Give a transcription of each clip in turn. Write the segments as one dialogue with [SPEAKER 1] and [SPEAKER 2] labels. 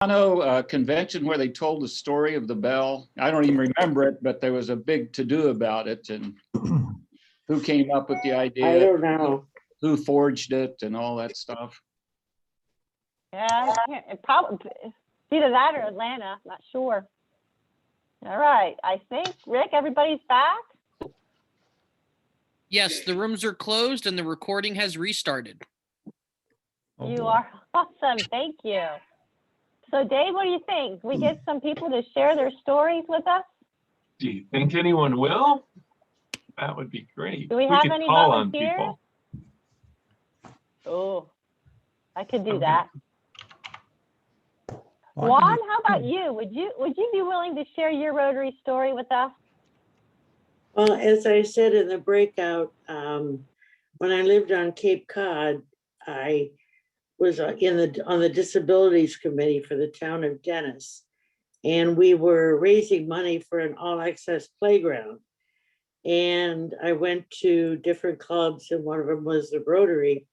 [SPEAKER 1] convention where they told the story of the bell. I don't even remember it, but there was a big to-do about it and who came up with the idea.
[SPEAKER 2] I don't know.
[SPEAKER 1] Who forged it and all that stuff.
[SPEAKER 3] Yeah, it probably it's either that or Atlanta. Not sure. All right, I think Rick, everybody's back.
[SPEAKER 4] Yes, the rooms are closed and the recording has restarted.
[SPEAKER 5] Oh,
[SPEAKER 3] You
[SPEAKER 5] boy.
[SPEAKER 3] are awesome. Thank you. So, Dave, what do you think? We get some people to share their stories with us?
[SPEAKER 6] Do you think anyone will? That would be great.
[SPEAKER 3] Do we have
[SPEAKER 6] could
[SPEAKER 3] any
[SPEAKER 6] call on
[SPEAKER 3] volunteers?
[SPEAKER 6] people.
[SPEAKER 3] Oh, I could do
[SPEAKER 6] Okay.
[SPEAKER 3] that.
[SPEAKER 5] Well, I
[SPEAKER 3] Juan,
[SPEAKER 5] can
[SPEAKER 3] how about you? Would you be willing to share your Rotary story with us?
[SPEAKER 2] Well, as I said in the breakout, when I lived on Cape Cod, I was on the disabilities committee for the town of Dennis. And we were raising money for an all-access playground. And I went to different clubs, and one of them was the Rotary.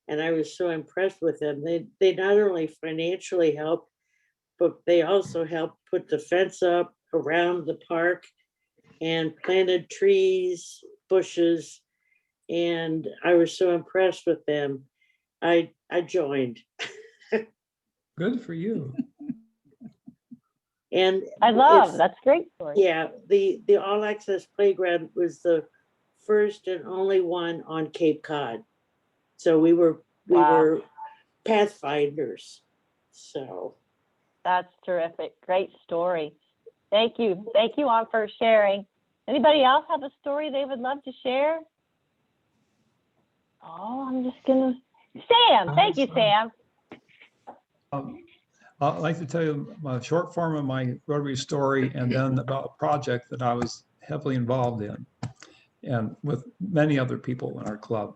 [SPEAKER 2] And I was so impressed with them. They not only financially helped, but they also helped put the fence up around the park and planted trees, bushes. And I was so impressed with them. I joined.
[SPEAKER 5] Good for you.
[SPEAKER 2] And
[SPEAKER 3] I love,
[SPEAKER 2] it's-
[SPEAKER 3] that's a great story.
[SPEAKER 2] Yeah, the all access playground was the first and only one on Cape Cod. So we were pathfinders. So
[SPEAKER 3] That's terrific. Great story. Thank you. Thank you all for sharing. Anybody else have a story they would love to share? Oh, I'm just gonna, Sam, thank you, Sam.
[SPEAKER 5] I'd like to tell you my short form of my Rotary story and then about a project that I was heavily involved in and with many other people in our club.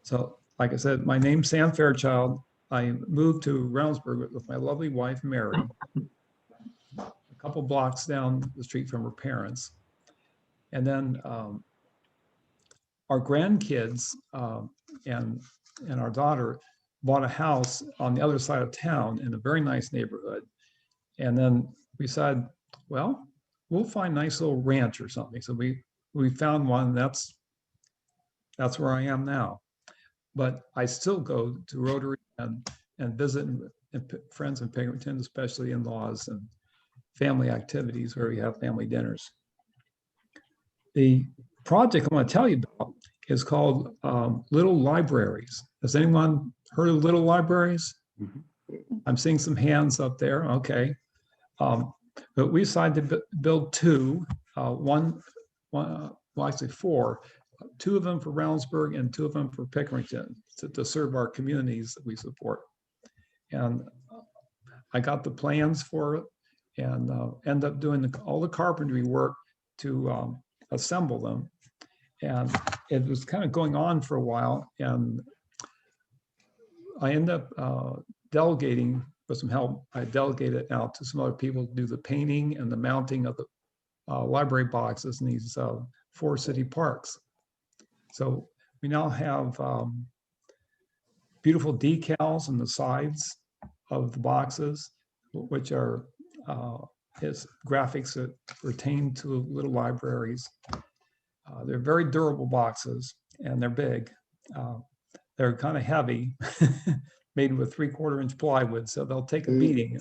[SPEAKER 5] So, like I said, my name's Sam Fairchild. I moved to Reynoldsburg with my lovely wife, Mary, a couple blocks down the street from her parents. And then our grandkids and our daughter bought a house on the other side of town in a very nice neighborhood. And then we said, well, we'll find a nice little ranch or something. So we found one. That's where I am now. But I still go to Rotary and visit friends in Pickerington, especially in-laws and family activities where we have family dinners. The project I want to tell you about is called Little Libraries. Has anyone heard of Little Libraries? Mm-hmm. I'm seeing some hands up there. Okay. But we decided to build two, well, actually four, two of them for Reynoldsburg and two of them for Pickerington to serve our communities that we support. And I got the plans for it and end up doing all the carpentry work to assemble them. And it was kind of going on for a while. And I ended up delegating with some help. I delegated out to some other people to do the painting and the mounting of the library boxes in these 4 city parks. So we now have beautiful decals on the sides of the boxes, which are his graphics that pertain to little libraries. They're very durable boxes and they're big. They're kind of heavy, made with 3/4 inch plywood, so they'll take a beating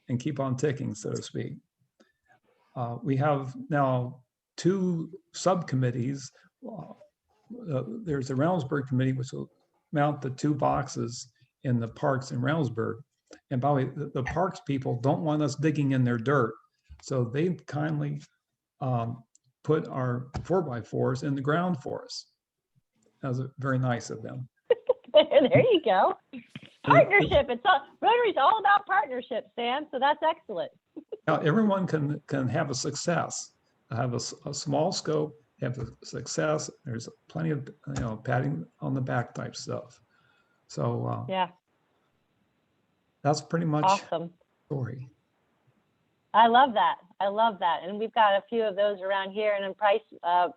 [SPEAKER 5] and keep on ticking, so to speak. We have now 2 subcommittees. There's a Reynoldsburg committee, which will mount the 2 boxes in the parks in Reynoldsburg. And by the way, the parks people don't want us digging in their dirt. So they kindly put our 4x4s in the ground for us. That was very nice of them.
[SPEAKER 3] There you go. Partnership. Rotary's all about partnership, Sam. So that's excellent.
[SPEAKER 5] Now, everyone can have a success, have a small scope, have a success. There's plenty of patting on the back type stuff. So
[SPEAKER 3] yeah,
[SPEAKER 5] that's pretty much
[SPEAKER 3] awesome
[SPEAKER 5] story.
[SPEAKER 3] I love that. I love that. And we've got a few of those around here. And then Price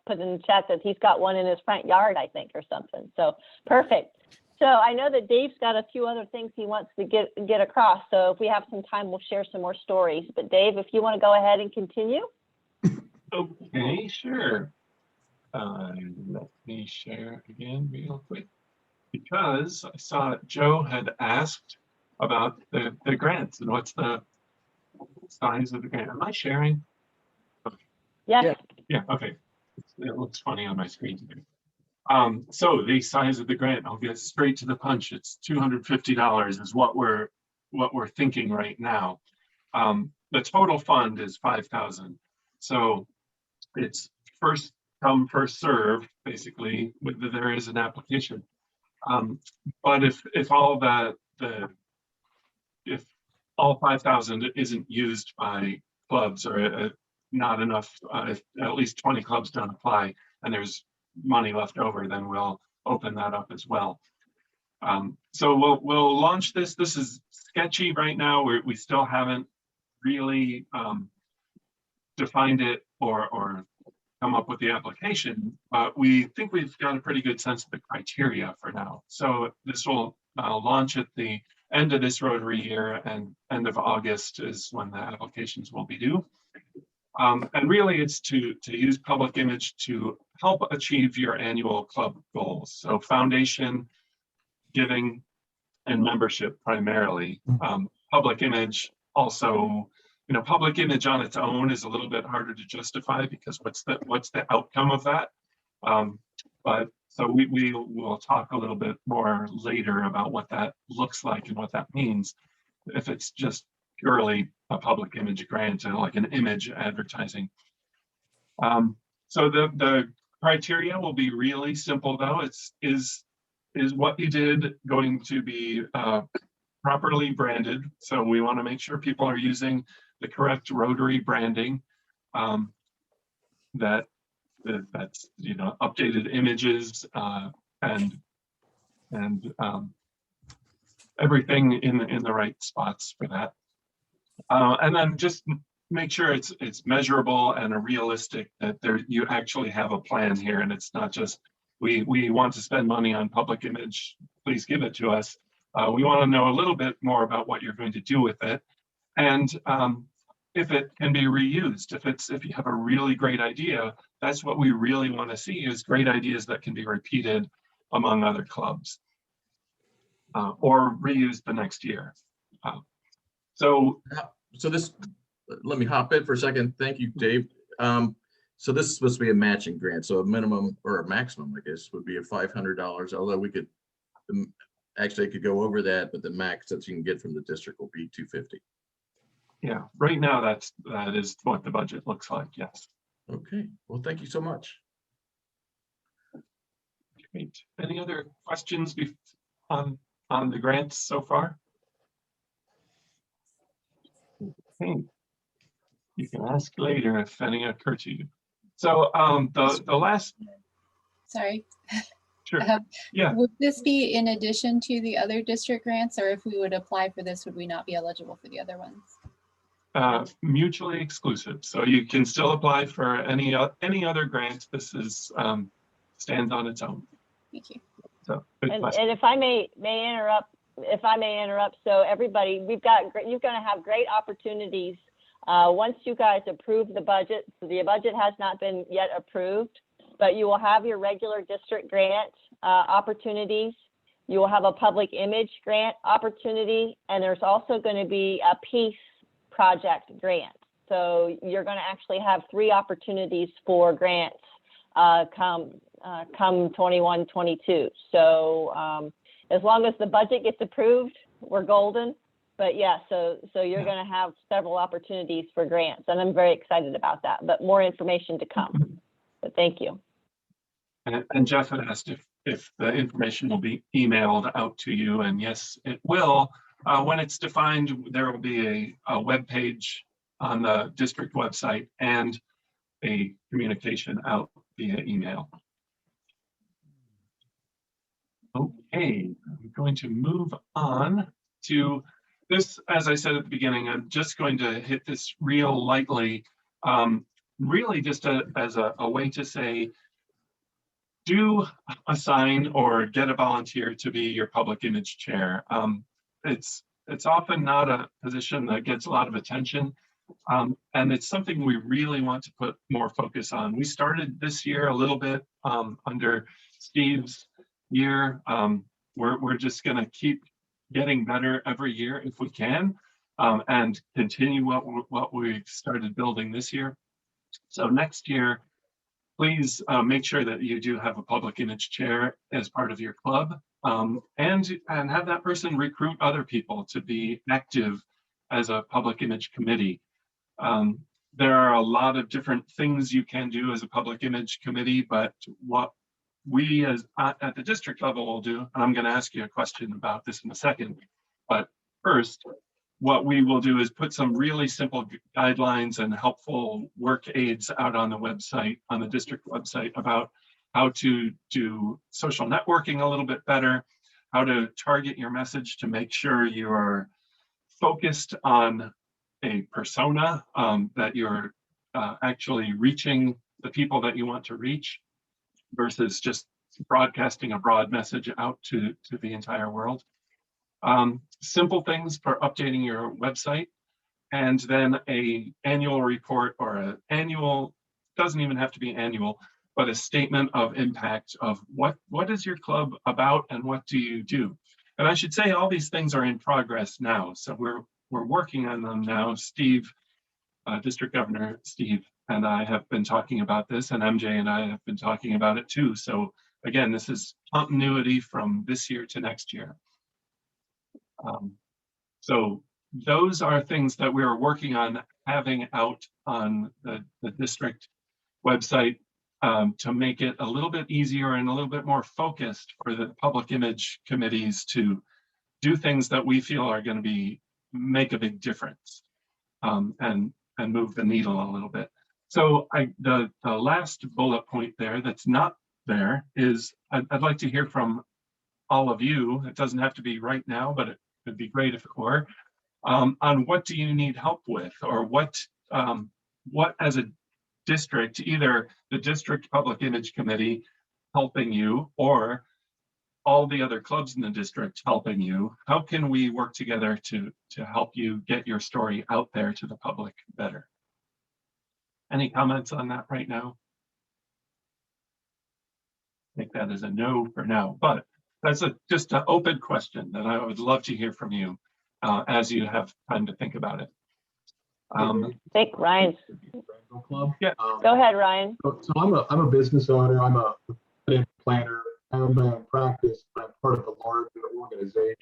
[SPEAKER 3] put in the chat that he's got one in his front yard, I think, or something. So perfect. So I know that Dave's got a few other things he wants to get across. So if we have some time, we'll share some more stories. But Dave, if you want to go ahead and continue.
[SPEAKER 6] Okay, sure. Let me share again real quick, because I saw Joe had asked about the grants and what's the size of the grant. Am I sharing?
[SPEAKER 3] Yes.
[SPEAKER 6] Yeah, okay. It looks funny on my screen today. So the size of the grant, I'll get straight to the punch. It's $250 is what we're thinking right now. The total fund is $5,000. So it's first come, first serve, basically, whether there is an application. But if all if all 5,000 isn't used by clubs, or not enough, if at least 20 clubs don't apply and there's money left over, then we'll open that up as well. So we'll launch this. This is sketchy right now. We still haven't really defined it or come up with the application, but we think we've got a pretty good sense of the criteria for now. So this will launch at the end of this Rotary year, and end of August is when the applications will be due. And really it's to use public image to help achieve your annual club goals. So foundation, giving, and membership primarily. Public image also, public image on its own is a little bit harder to justify, because what's the outcome of that? But so we will talk a little bit more later about what that looks like and what that means if it's just purely a public image grant, and like an image advertising. So the criteria will be really simple, though. Is what you did going to be properly branded? So we want to make sure people are using the correct Rotary branding, that's updated images, and everything in the right spots for that. And then just make sure it's measurable and realistic, that you actually have a plan here, and it's not just we want to spend money on public image, please give it to us. We want to know a little bit more about what you're going to do with it, and if it can be reused. If you have a really great idea, that's what we really want to see, is great ideas that can be repeated among other clubs, or reused the next year. So
[SPEAKER 7] this, let me hop in for a second. Thank you, Dave. So this is supposed to be a matching grant. So a minimum, or a maximum, I guess, would be a $500, although we could, actually I could go over that, but the max that you can get from the district will be $250.
[SPEAKER 6] Yeah, right now that is what the budget looks like, yes.
[SPEAKER 7] Okay, well, thank you so much.
[SPEAKER 6] Great. Any other questions on the grants so far? Okay. You can ask later if any occur to you. So the last.
[SPEAKER 8] Sorry.
[SPEAKER 6] Sure. Yeah.
[SPEAKER 8] Would this be in addition to the other district grants, or if we would apply for this, would we not be eligible for the other ones?
[SPEAKER 6] Mutually exclusive. So you can still apply for any other grant. This is stands on its own.
[SPEAKER 8] Thank you.
[SPEAKER 6] So
[SPEAKER 3] And if I may interrupt, so everybody, you're going to have great opportunities once you guys approve the budget. So the budget has not been yet approved, but you will have your regular district grant opportunities. You will have a public image grant opportunity, and there's also going to be a peace project grant. So you're going to actually have 3 opportunities for grants come 21-22. So as long as the budget gets approved, we're golden. But yeah, so you're going to have several opportunities for grants, and I'm very excited about that. But more information to come. But thank you.
[SPEAKER 6] And Jeff had asked if the information will be emailed out to you, and yes, it will. When it's defined, there will be a web page on the district website and a communication out via email. Okay, I'm going to move on to this. As I said at the beginning, I'm just going to hit this real lightly, really just as a way to say, do assign or get a volunteer to be your public image chair. It's often not a position that gets a lot of attention, and it's something we really want to put more focus on. We started this year a little bit under Steve's year. We're just going to keep getting better every year if we can, and continue what we started building this year. So next year, please make sure that you do have a public image chair as part of your club, and have that person recruit other people to be active as a public image committee. There are a lot of different things you can do as a public image committee, but what we as at the district level will do, and I'm going to ask you a question about this in a second, but first, what we will do is put some really simple guidelines and helpful work aids out on the website, on the district website, about how to do social networking a little bit better, how to target your message to make sure you are focused on a persona, that you're actually reaching the people that you want to reach versus just broadcasting a broad message out to the entire world. Simple things for updating your website, and then a annual report, or an annual, doesn't even have to be annual, but a statement of impact of what is your club about and what do you do. And I should say all these things are in progress now, so we're working on them now. Steve, District Governor Steve, and I have been talking about this, and MJ and I have been talking about it too. So again, this is continuity from this year to next year. So those are things that we're working on having out on the district website, to make it a little bit easier and a little bit more focused for the public image committees to do things that we feel are going to make a big difference, and move the needle a little bit. So the last bullet point there that's not there is I'd like to hear from all of you. It doesn't have to be right now, but it would be great if it were, on what do you need help with, or what as a district, either the district public image committee helping you or all the other clubs in the district helping you, how can we work together to help you get your story out there to the public better? Any comments on that right now? I think that is a no for now, but that's just an open question that I would love to hear from you as you have time to think about it.
[SPEAKER 3] I think Ryan.
[SPEAKER 9] Club.
[SPEAKER 6] Yeah.
[SPEAKER 3] Go ahead, Ryan.
[SPEAKER 9] So I'm a business owner. I'm a planner. I own my own practice. I'm part of a larger organization,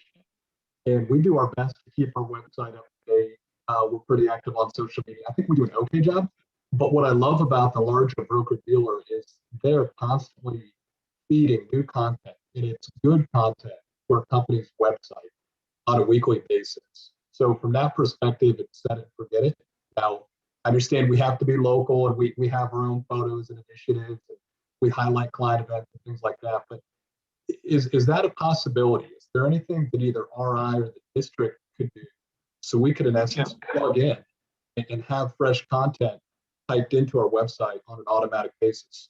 [SPEAKER 9] and we do our best to keep our website up to date. We're pretty active on social media. I think we do an okay job. But what I love about the larger broker dealer is they're constantly feeding new content, and it's good content for a company's website on a weekly basis. So from that perspective, it's set it, forget it. Now, I understand we have to be local, and we have our own photos and initiatives, and we highlight client events and things like that. But is that a possibility? Is there anything that either RI or the district could do so we could, in essence, plug in and have fresh content typed into our website on an automatic basis?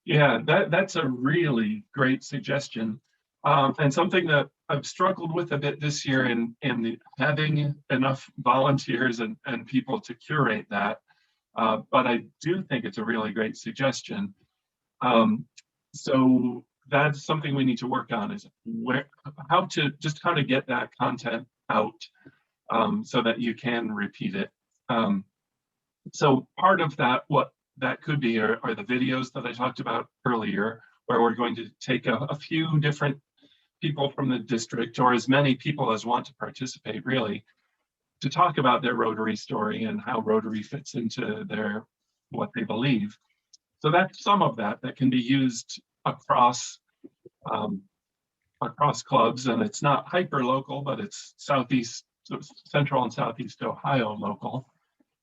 [SPEAKER 6] Yeah, that's a really great suggestion, and something that I've struggled with a bit this year in having enough volunteers and people to curate that. But I do think it's a really great suggestion. So that's something we need to work on, is how to get that content out, so that you can repeat it. So part of that, what that could be, are the videos that I talked about earlier, where we're going to take a few different people from the district, or as many people as want to participate, really, to talk about their Rotary story and how Rotary fits into what they believe. So that's some of that can be used across clubs, and it's not hyper local, but it's Central and Southeast Ohio local.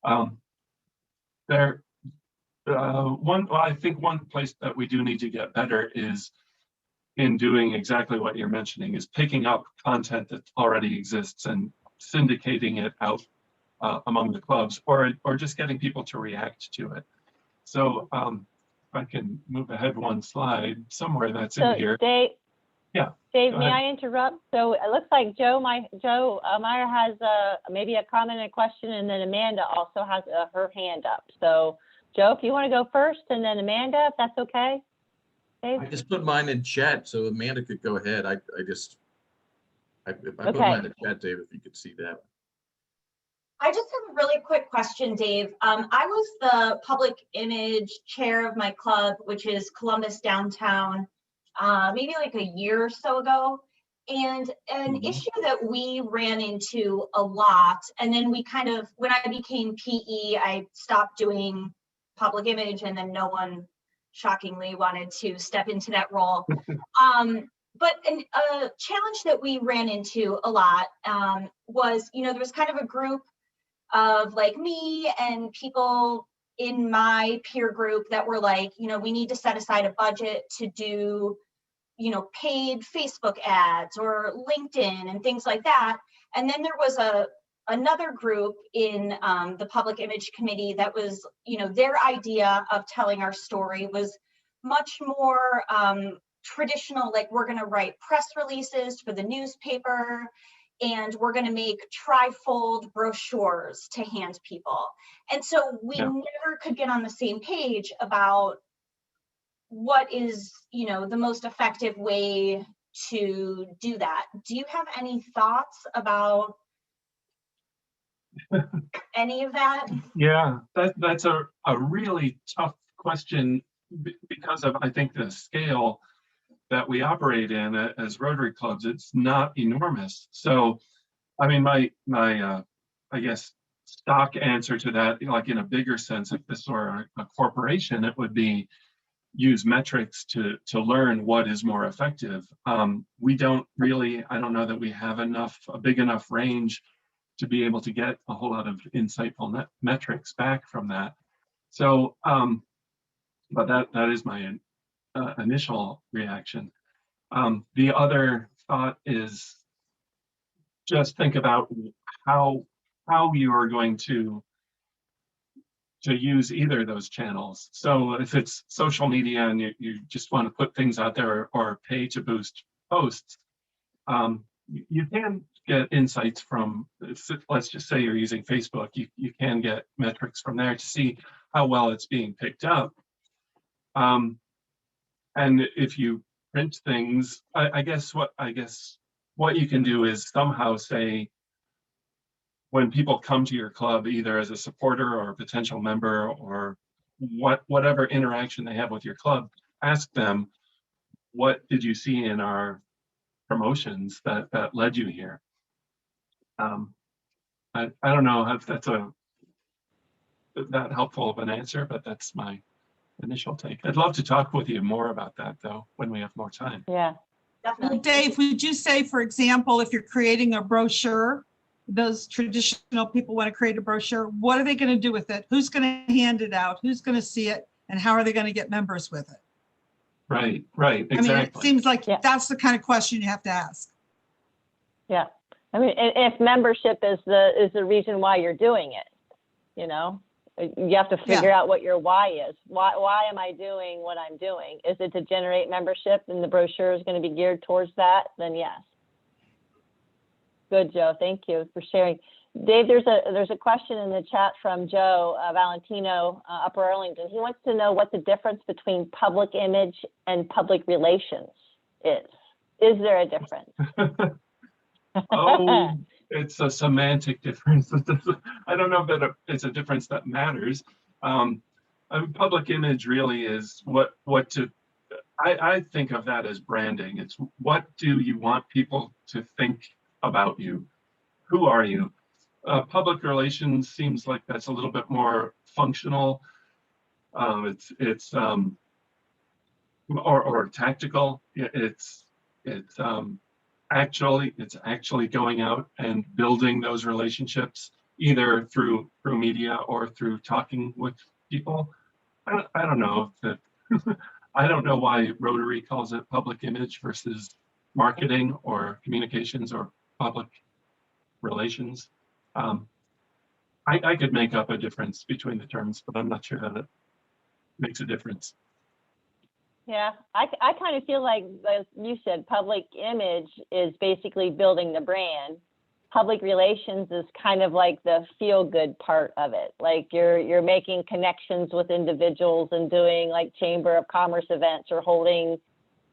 [SPEAKER 6] I think one place that we do need to get better is in doing exactly what you're mentioning, is picking up content that already exists and syndicating it out among the clubs, or just getting people to react to it. So I can move ahead one slide somewhere that's in
[SPEAKER 3] So
[SPEAKER 6] here.
[SPEAKER 3] Dave.
[SPEAKER 6] Yeah,
[SPEAKER 3] Dave,
[SPEAKER 6] go
[SPEAKER 3] may
[SPEAKER 6] ahead.
[SPEAKER 3] I interrupt? So it looks like Joe Meyer has maybe a comment and a question, and then Amanda also has her hand up. So Joe, if you want to go first, and then Amanda, if that's okay. Dave?
[SPEAKER 7] I just put mine in chat so Amanda could go ahead. I put
[SPEAKER 3] Okay.
[SPEAKER 7] mine in chat, Dave, if you could see that.
[SPEAKER 10] I just have a really quick question, Dave. I was the public image chair of my club, which is Columbus Downtown, maybe like a year or so ago. And an issue that we ran into a lot, and then we kind of, when I became PE, I stopped doing public image, and then no one shockingly wanted to step into that role. But a challenge that we ran into a lot was, there was kind of a group of like me and people in my peer group that were like, we need to set aside a budget to do, paid Facebook ads or LinkedIn and things like that. And then there was another group in the public image committee that was, their idea of telling our story was much more traditional, like we're going to write press releases for the newspaper, and we're going to make trifold brochures to hand people. And so we never could get on the same page about what is, the most effective way to do that. Do you have any thoughts about any of that?
[SPEAKER 6] Yeah, that's a really tough question because of, I think, the scale that we operate in as Rotary clubs. It's not enormous. So, I mean, my I guess stock answer to that, like in a bigger sense, if this were a corporation, it would be use metrics to learn what is more effective. We don't really, I don't know that we have a big enough range to be able to get a whole lot of insightful metrics back from that. So, but that is my initial reaction. The other thought is just think about how you are going to use either of those channels. So if it's social media and you just want to put things out there or pay to boost posts, you can get insights from, let's just say you're using Facebook, you can get metrics from there to see how well it's being picked up. And if you print things, I guess what you can do is somehow say, when people come to your club, either as a supporter or a potential member or whatever interaction they have with your club, ask them, what did you see in our promotions that led you here? I don't know if that's that helpful of an answer, but that's my initial take. I'd love to talk with you more about that, though, when we have more time.
[SPEAKER 3] Yeah.
[SPEAKER 10] Definitely.
[SPEAKER 11] Well, Dave, would you say, for example, if you're creating a brochure, those traditional people want to create a brochure, what are they going to do with it? Who's going to hand it out? Who's going to see it? And how are they going to get members with it?
[SPEAKER 6] Right, exactly.
[SPEAKER 11] I mean, it seems like that's the kind of question you have to ask.
[SPEAKER 3] Yeah. I mean, if membership is the reason why you're doing it, you have to figure out what your why is. Why am I doing what I'm doing? Is it to generate membership and the brochure is going to be geared towards that? Then yes. Good, Joe. Thank you for sharing. Dave, there's a question in the chat from Joe Valentino, Upper Arlington. He wants to know what the difference between public image and public relations is. Is there a difference?
[SPEAKER 6] Oh, it's a semantic difference. I don't know that it's a difference that matters. Public image really is I think of that as branding. It's what do you want people to think about you? Who are you? Public relations seems like that's a little bit more functional. It's or tactical. It's actually going out and building those relationships, either through media or through talking with people. I don't know that I don't know why Rotary calls it public image versus marketing or communications or public relations. I could make up a difference between the terms, but I'm not sure that it makes a difference.
[SPEAKER 3] Yeah, I kind of feel like, as you said, public image is basically building the brand. Public relations is kind of like the feel-good part of it. Like you're making connections with individuals and doing like Chamber of Commerce events or holding,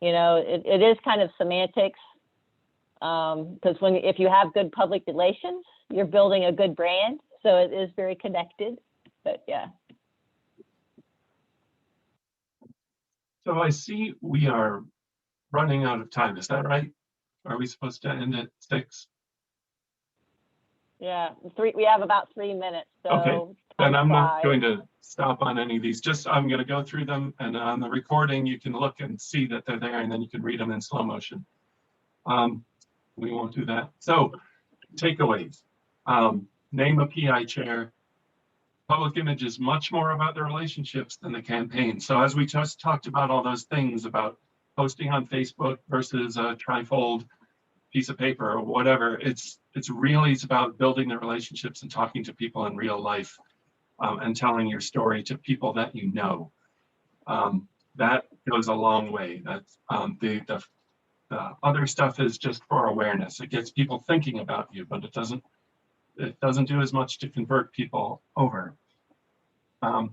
[SPEAKER 3] it is kind of semantics. Because if you have good public relations, you're building a good brand. So it is very connected, but yeah.
[SPEAKER 6] So I see we are running out of time. Is that right? Are we supposed to end at 6?
[SPEAKER 3] Yeah, we have about 3 minutes, so.
[SPEAKER 6] Okay, then I'm not
[SPEAKER 3] flies.
[SPEAKER 6] going to stop on any of these. I'm going to go through them, and on the recording, you can look and see that they're there, and then you can read them in slow motion. We won't do that. So, takeaways. Name a PI chair. Public image is much more about the relationships than the campaign. So as we just talked about all those things about posting on Facebook versus a trifold piece of paper or whatever, it's about building the relationships and talking to people in real life, and telling your story to people that you know. That goes a long way. That's the other stuff is just for awareness. It gets people thinking about you, but it doesn't do as much to convert people over. And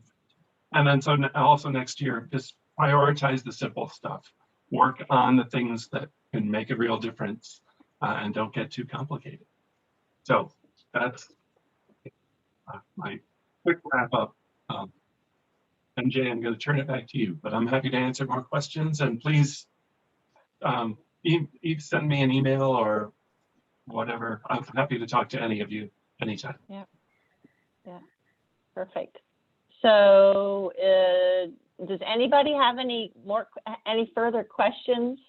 [SPEAKER 6] then so also next year, just prioritize the simple stuff. Work on the things that can make a real difference, and don't get too complicated. So that's my quick wrap up. MJ, I'm going to turn it back to you, but I'm happy to answer more questions. And please send me an email or whatever. I'm happy to talk to any of you anytime.
[SPEAKER 3] Yeah, perfect. So does anybody have any further questions?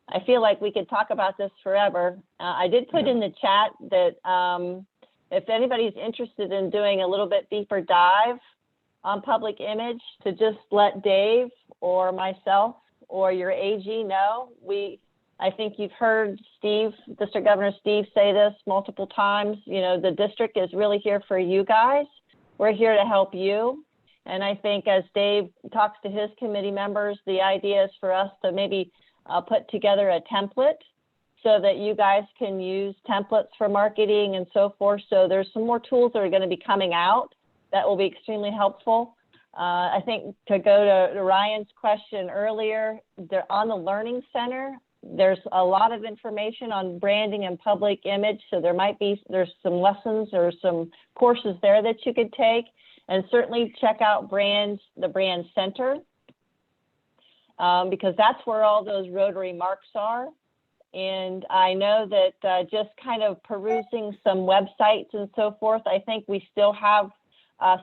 [SPEAKER 3] I feel like we could talk about this forever. I did put in the chat that if anybody's interested in doing a little bit deeper dive on public image, to just let Dave or myself or your AG know. I think you've heard District Governor Steve say this multiple times. The district is really here for you guys. We're here to help you. And I think as Dave talks to his committee members, the idea is for us to maybe put together a template so that you guys can use templates for marketing and so forth. So there's some more tools that are going to be coming out that will be extremely helpful. I think to go to Ryan's question earlier, they're on the Learning Center. There's a lot of information on branding and public image. So there's some lessons or some courses there that you could take, and certainly check out the Brand Center, because that's where all those Rotary marks are. And I know that just kind of perusing some websites and so forth, I think we still have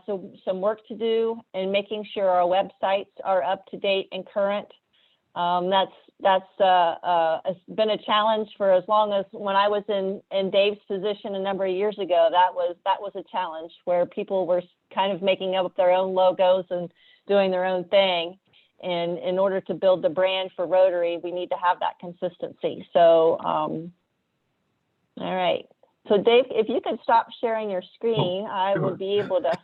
[SPEAKER 3] some work to do in making sure our websites are up to date and current. That's been a challenge for as long as when I was in Dave's position a number of years ago. That was a challenge where people were kind of making up their own logos and doing their own thing. And in order to build the brand for Rotary, we need to have that consistency. So, all right. So Dave, if you could stop sharing your screen, I would be able to.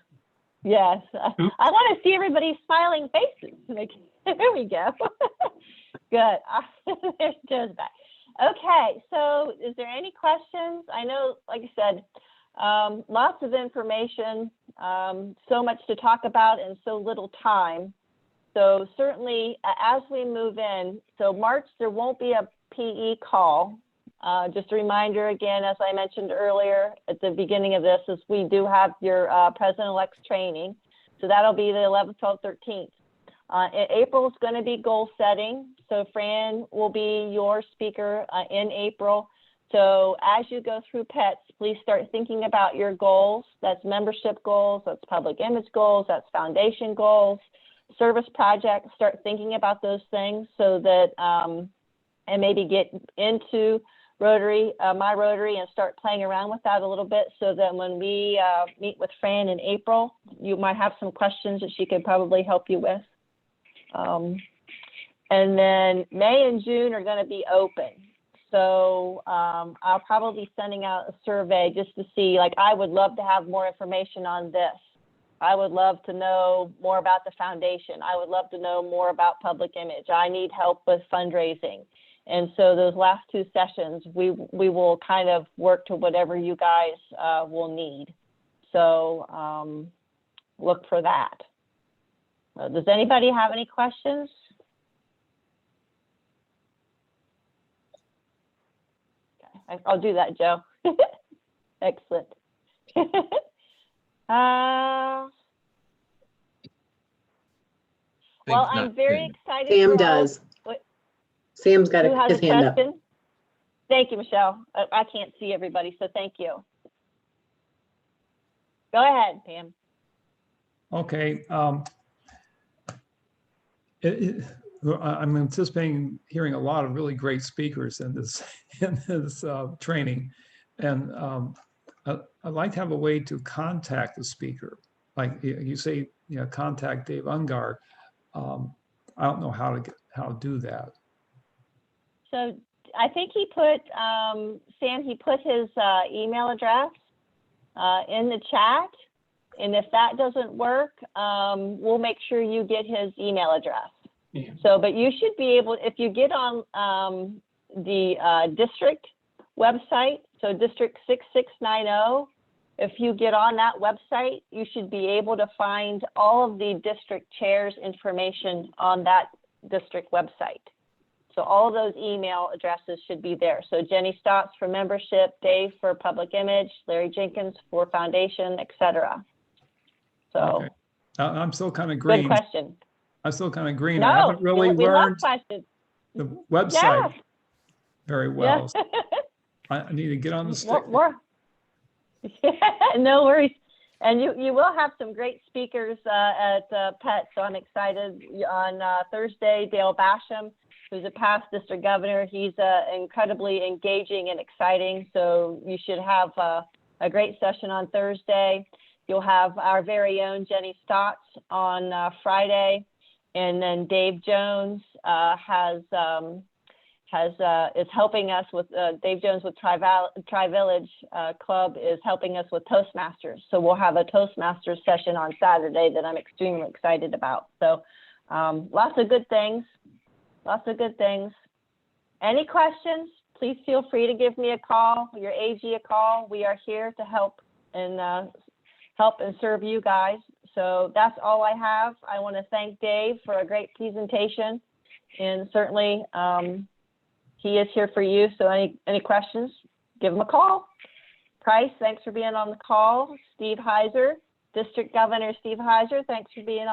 [SPEAKER 3] Yes, I want to see everybody's smiling faces. There we go. Good. There's Joe's back. Okay, so is there any questions? I know, like I said, lots of information, so much to talk about and so little time. So certainly as we move in, so March, there won't be a PE call. Just a reminder again, as I mentioned earlier at the beginning of this, is we do have your President-elect's training. So that'll be the 11th, 12th, 13th. April is going to be goal setting. So Fran will be your speaker in April. So as you go through PETS, please start thinking about your goals. That's membership goals, that's public image goals, that's foundation goals, service projects. Start thinking about those things so that, and maybe get into Rotary, my Rotary, and start playing around with that a little bit so that when we meet with Fran in April, you might have some questions that she could probably help you with. And then May and June are going to be open. So I'll probably be sending out a survey just to see, like, I would love to have more information on this. I would love to know more about the foundation. I would love to know more about public image. I need help with fundraising. And so those last 2 sessions, we will kind of work to whatever you guys will need. So look for that. Does anybody have any questions? Okay, I'll do that, Joe. Excellent. Well, I'm very excited.
[SPEAKER 12] Sam
[SPEAKER 3] for all-
[SPEAKER 12] does.
[SPEAKER 3] What?
[SPEAKER 12] Sam's got
[SPEAKER 3] Who has
[SPEAKER 12] his
[SPEAKER 3] a
[SPEAKER 12] hand up.
[SPEAKER 3] question? Thank you, Michelle. I can't see everybody, so thank you. Go ahead, Pam.
[SPEAKER 5] Okay. I'm anticipating hearing a lot of really great speakers in this training, and I'd like to have a way to contact the speaker. Like you say, contact Dave Ungar. I don't know how to do that.
[SPEAKER 3] So I think he put, Sam, he put his email address in the chat. And if that doesn't work, we'll make sure you get his email address.
[SPEAKER 6] Yeah.
[SPEAKER 3] So, but you should be able, if you get on the district website, so District 6690, if you get on that website, you should be able to find all of the district chairs' information on that district website. So all of those email addresses should be there. So Jenny Stotts for membership, Dave for public image, Larry Jenkins for foundation, etc. So
[SPEAKER 5] Okay. I'm still kind of green.
[SPEAKER 3] good question.
[SPEAKER 5] I'm still kind of green.
[SPEAKER 3] No,
[SPEAKER 5] I haven't really
[SPEAKER 3] we love
[SPEAKER 5] learned
[SPEAKER 3] questions.
[SPEAKER 5] the website
[SPEAKER 3] Yeah.
[SPEAKER 5] very well.
[SPEAKER 3] Yeah.
[SPEAKER 5] I need to get on the stick.
[SPEAKER 3] No worries. And you will have some great speakers at PET, so I'm excited. On Thursday, Dale Basham, who's a past district governor. He's incredibly engaging and exciting, so you should have a great session on Thursday. You'll have our very own Jenny Stotts on Friday, and then Dave Jones is helping us with Dave Jones with Tri-Village Club is helping us with Toastmasters. So we'll have a Toastmasters session on Saturday that I'm extremely excited about. So lots of good things. Lots of good things. Any questions? Please feel free to give me a call, your AG a call. We are here to help and serve you guys. So that's all I have. I want to thank Dave for a great presentation, and certainly he is here for you. So any questions, give him a call. Price, thanks for being on the call. Steve Heiser, District Governor Steve Heiser, thanks for being on.